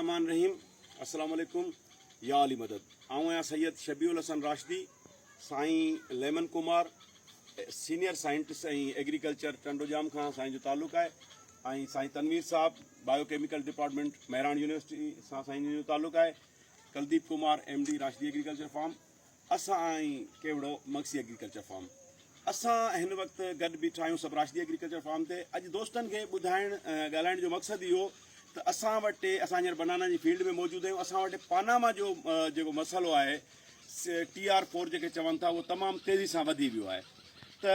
बिस्मिल्लाहिर्रहमानिर्रहीम। अस्सलाम वालेकुम या अली मदद। आऊं आहियां सैयद शबीउल हसन राशिदी, साईं लेमन कुमार सीनियर साइंटिस्ट ऐं एग्रीकल्चर टंडोजाम खां साईं जो ताल्लुक़ु आहे। ऐं साईं Tanveer Sahab biochemical department Mehran University सां साईं जो ताल्लुक़ु आहे। Kuldeep Kumar MD Rashidi agriculture farm, असां ऐं केवड़ो मक्सी एग्रीकल्चर फार्म। असां हिन वक़्तु गॾु बीठा आहियूं सभु राशिदी एग्रीकल्चर फार्म ते। अॼु दोस्तनि खे ॻाल्हाइण जो मक़सदु इहो त असां वटि असां हींअर बनाना जी फील्ड में मौजूदु आहियूं। असां वटि पानामा जो जेको मसइलो आहे TR4 जेके चवनि था, उहो तमामु तेज़ी सां वधी वियो आहे। त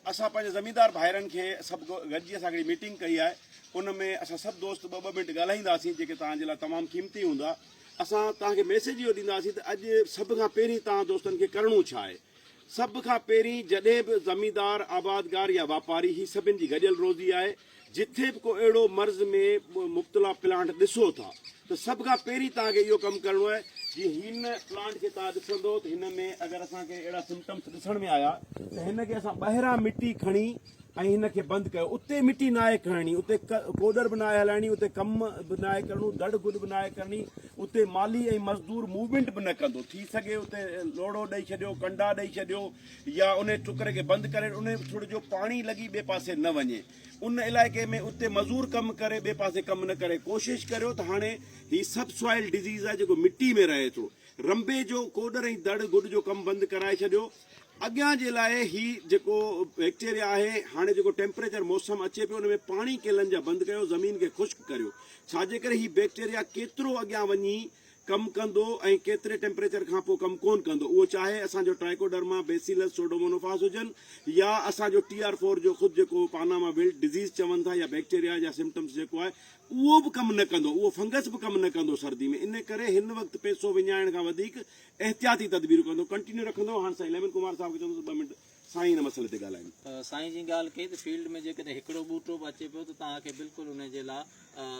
असां पंहिंजे ज़मीनदार भाइरनि खे सभु गॾिजी असां हिकिड़ी मीटिंग कई आहे। उन में असां सभु दोस्त ॿ मिंट ॻाल्हाईंदासीं जेके तव्हांजे लाइ तमामु क़ीमती हूंदा। असां तव्हांखे मैसेज इहो ॾींदासीं त अॼु सभ खां पहिरीं तव्हां दोस्तनि खे करिणो छा आहे। सभ खां पहिरीं जॾहिं बि ज़मीनदार आबादगार या वापारी ही सभिनि जी गॾियल रोज़ी आहे, जिथे बि को अहिड़ो मर्ज़ में मुब्तला प्लांट ॾिसो था त सभ खां पहिरीं तव्हांखे इहो कमु करिणो आहे। जीअं हिन प्लांट खे तव्हां ॾिसंदो त हिन में अगरि असांखे अहिड़ा सिम्टम्स ॾिसण में आया त हिन खे असां ॿाहिरां मिटी खणी ऐं हिन खे बंदि कयो। उते मिटी न आहे खणणी, उते कोडर बि न आहे हलाइणी, उते कमु बि न आहे करिणो, दड़ गुॾ बि न आहे करणी, उते माली ऐं मज़दूर मूवमेंट बि न कंदो। थी सघे उते लोड़ो ॾेई छॾियो, कंडा ॾेई छॾियो, या उन टुकर खे बंदि करे उन थोरो जो पाणी लॻी ॿिए पासे न वञे। उन इलाइक़े में उते मज़दूर कमु करे ॿिए पासे कमु न करे। कोशिशि करियो त हाणे हीउ सब सॉइल डिज़ीज़ आहे जेको मिटी में रहे थो। रंबे जो कोडर ऐं दड़ गुॾ जो कमु बंदि कराए छॾियो। अॻियां जे लाइ ही जेको बैक्टीरिया आहे, हाणे जेको टेम्परेचर मौसम अचे पियो, उन में पाणी केलनि जा बंदि कयो, ज़मीन खे ख़ुश्क करियो। छाजे करे ही बैक्टीरिया केतिरो अॻियां वञी कमु कंदो ऐं केतिरे टेम्परेचर खां पोइ कमु कोन कंदो, उहो चाहे असांजो ट्राइकोडर्मा बेसिलस सोडोमोनोफास हुजनि या असांजो TR4 जो ख़ुदि जेको पानामा विल्ट डिज़ीज़ चवनि था या बैक्टीरिया या सिम्टम्स जेको आहे, उहो बि कमु न कंदो, उहो फंगस बि कमु न कंदो सर्दी में। इन करे हिन वक़्तु पैसो विञाइण खां वधीक एहतियाती तदबीर कंदो। कंटिन्यू रखंदो। हाणे साईं लेमन कुमार साहब खे चवंदुसि 2 मिंट साईं हिन मसइले ते ॻाल्हाइनि। साईं जी ॻाल्हि कई त फील्ड में जेकॾहिं हिकिड़ो ॿूटो बि अचे पियो त तव्हांखे बिल्कुलु उन जे लाइ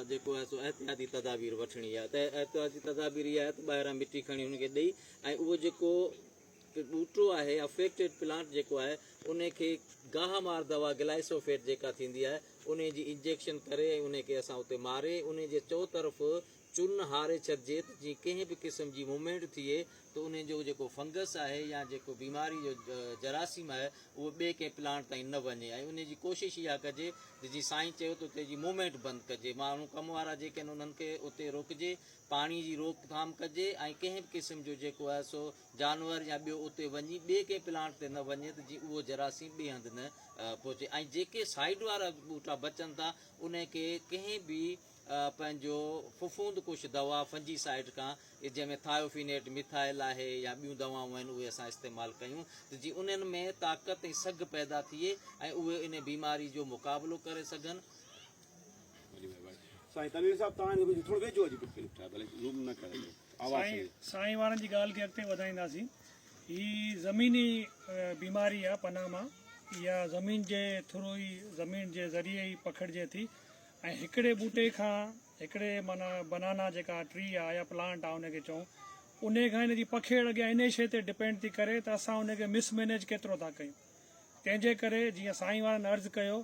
जेको आहे सो एहतियाती तदाबीर वठणी आहे। त एहतियाती तदाबीर इहा आहे त ॿाहिरां मिटी खणी हुनखे ॾेई ऐं उहो जेको ॿूटो आहे अफेक्टेड प्लांट जेको आहे उनखे गाह मार दवा ग्लाइसोफेट जेका थींदी आहे उन जी इंजेक्शन करे ऐं उनखे असां उते मारे उन जे चौतरफ़ चुन हारे छॾिजे त जीअं कंहिं बि क़िस्म जी मूवमेंट थिए त उन जो जेको फंगस आहे या जेको बीमारी जो जरासीम आहे उहो ॿिए कंहिं प्लांट ताईं न वञे। ऐं उन जी कोशिशि इहा कजे त जीअं साईं चयो त उते जी मूवमेंट बंदि कजे, माण्हू कम वारा जेके आहिनि उन्हनि खे उते रोकिजे, पाणी जी रोकथाम कजे ऐं कंहिं बि क़िस्म जो जेको आहे सो जानवर या ॿियो उते वञी ॿिए कंहिं प्लांट ते न वञे त जीअं उहो जरासीम ॿिए हंधि न पहुचे। ऐं जेके साइड वारा ॿूटा बचनि था उनखे कंहिं बि पंहिंजो फुफूंद कुझु दवा फंजीसाइड खां जंहिंमें थायोफिनेट मिथाइल आहे या ॿियूं दवाऊं आहिनि उहे असां इस्तेमालु कयूं त जीअं उन्हनि में ताक़त ऐं सघ पैदा थिए ऐं उहे इन बीमारी जो मुक़ाबिलो करे सघनि। साईं तनवीर साहब तव्हां थोरो वेझो भले ज़ूम न करे साईं वारनि जी ॻाल्हि खे अॻिते वधाईंदासीं। ही ज़मीनी बीमारी आहे पनामा, इहा ज़मीन जे थ्रू ई ज़मीन जे ज़रिए ई पखिड़िजे थी। ऐं हिकिड़े ॿूटे खां हिकिड़े माना बनाना जेका ट्री आहे या प्लांट आहे उनखे चऊं, उन खां हिन जी पखेड़ अॻियां इन शइ ते डिपेंड थी करे त असां उनखे मिसमैनेज केतिरो था कयूं। तंहिंजे करे जीअं साईं वारनि अर्ज़ु कयो,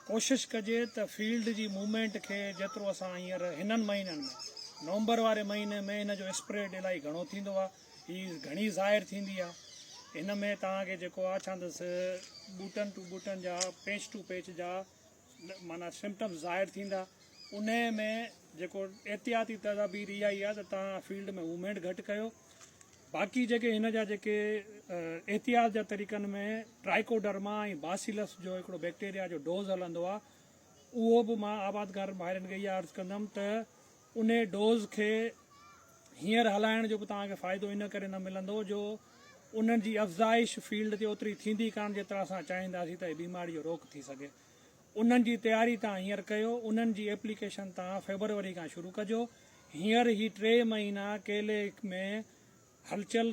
कोशिशि कजे त फील्ड जी मूवमेंट खे जेतिरो असां हींअर हिननि महीननि में नवंबर वारे महीने में हिन जो स्प्रेड इलाही घणो थींदो आहे, हीअ घणी ज़ाहिर थींदी आहे। हिन में तव्हांखे जेको आहे छांदसि ॿूटनि टू ॿूटनि जा पेच टू पेच जा माना सिम्टम्स ज़ाहिर थींदा। उन में जेको एहतियाती तदाबीर इहा ई आहे त तव्हां फील्ड में मूवमेंट घटि कयो। बाक़ी जेके हिन जा जेके एहतियात जा तरीक़नि में ट्राइकोडर्मा ऐं बासिलस जो हिकिड़ो बैक्टीरिया जो डोज़ हलंदो आहे, उहो बि मां आबादगार भाइरनि खे इहा अर्ज़ु कंदुमि त उन डोज़ खे हींअर हलाइण जो बि तव्हांखे फ़ाइदो इन करे न मिलंदो जो उन्हनि जी अफ़ज़ाइश फील्ड ते ओतिरी थींदी कान जेतिरा असां चाहींदासीं त बीमारी जो रोक थी सघे। उन्हनि जी तयारी तव्हां हींअर कयो, उन्हनि जी एप्लीकेशन तव्हां फेबरवरी खां शुरू कजो। हींअर ई 3 महीना केले में हलचल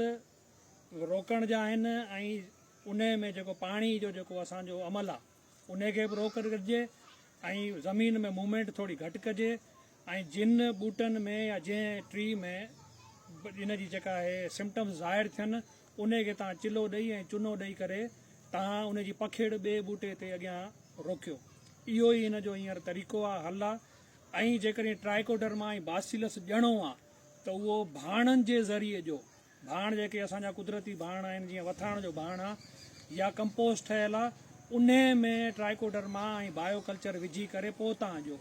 रोकण जा आहिनि ऐं उन में जेको पाणी जो जेको असांजो अमल आहे उनखे बि रोक कजे ऐं ज़मीन में मूवमेंट थोरी घटि कजे। ऐं जिन ॿूटनि में या जंहिं ट्री में इन जी जेका आहे सिम्टम्स ज़ाहिर थियनि उनखे तव्हां चिलो ॾेई ऐं चूनो ॾेई करे तव्हां उन जी पखेड़ ॿिए ॿूटे ते अॻियां रोकियो। इहो ई हिन जो हींअर तरीक़ो आहे, हल आहे। ऐं जेकॾहिं ट्राइकोडर्मा ऐं बासिलस ॼणो आहे त उहो भाणनि जे ज़रिए जो भाण जेके असांजा कुदरती भाण आहिनि जीअं वथाण जो भाण आहे या कंपोस्ट ठहियलु आहे उन में ट्राइकोडर्मा ऐं बायोकल्चर विझी करे पोइ तव्हां ॾियो।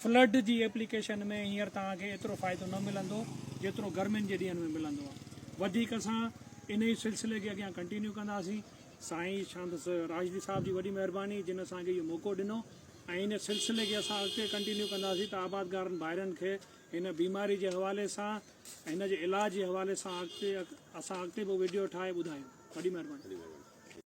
फ्लड जी एप्लीकेशन में हींअर तव्हांखे एतिरो फ़ाइदो न मिलंदो जेतिरो गर्मियुनि जे ॾींहंनि में मिलंदो आहे। वधीक असां इन ई सिलसिले खे अॻियां कंटिन्यू कंदासीं। साईं शांदस राजदी साहिब जी वॾी महिरबानी जिन असांखे इहो मौक़ो ॾिनो ऐं इन सिलसिले खे असां अॻिते कंटिन्यू कंदासीं त आबादगारनि भाइरनि खे हिन बीमारी जे हवाले सां ऐं हिन जे इलाज जे हवाले सां अॻिते पोइ वीडियो ठाहे ॿुधायूं। वॾी महिरबानी।